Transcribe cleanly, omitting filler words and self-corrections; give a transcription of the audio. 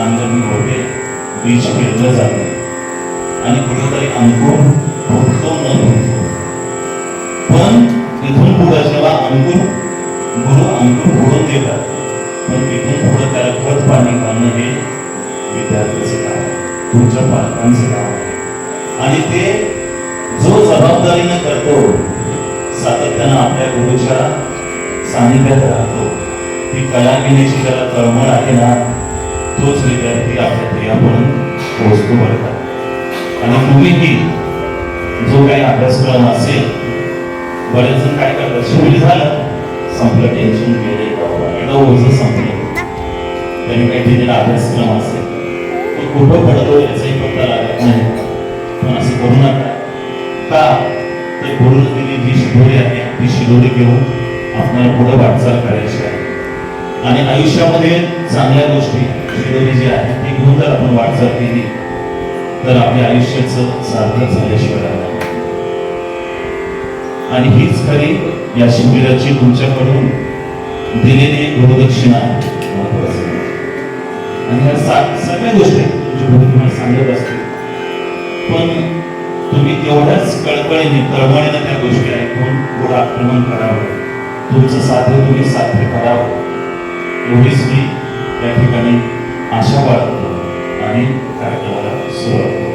नांगरणी होते, बीज पेरलं जातं आणि कुठेतरी अंकुर फुटतो न फुटतो. पण इथून पुढे जेव्हा गुरु अंकुर फोडून देतात, पण तिथून पुढे त्याला खत पाणी घालणं हे विद्यार्थ्याचं काम आहे, तुमच्या पालकांचं काम आहे. आणि ते जो जबाबदारीनं करतो, सातत्यानं आपल्या गुरुच्या सानिध्यात राहतो, ती कला घेण्याची त्याला तळमळ आहे ना, तोच विद्यार्थी आपल्या ध्येयापर्यंत पोहोचतो बरं का. आणि तुम्हीही जो काही अभ्यासक्रम असेल, बरेच जण काय करतात, शिबिर झालं संपलं, टेन्शन गेले, एकदा ओझं संपलं, त्यांनी काही दिलेला अभ्यासक्रम असेल तो कुठं पडतो याचाही पत्ता लागत नाही. पण असं करू नका. का तर गुरुने दिली जी शिदोरी आहे, ती शिदोरी घेऊन आपल्याला पुढे वाटचाल करायची आहे. आणि आयुष्यामध्ये चांगल्या गोष्टी शिदोरी जी आहे ती घेऊन जर आपण वाटचाल केली तर आपल्या आयुष्याचं सार्थक झाल्याशिवाय राहणार. आणि हीच खरी या शिबिराची तुमच्याकडून दिलेली गुरुदक्षिणा महत्वाची. आणि ह्या सगळ्या गोष्टी तुमची गुरु तुम्हाला सांगत असतील, पण तुम्ही तेवढ्याच कळकळीने तळमळीने त्या गोष्टी ऐकून पुढे आक्रमण करावं, तुमचं साध्य तुम्ही साध्य करावं, एवढीच मी या ठिकाणी आशा बाळगतो आणि कार्यक्रमाला सुरुवात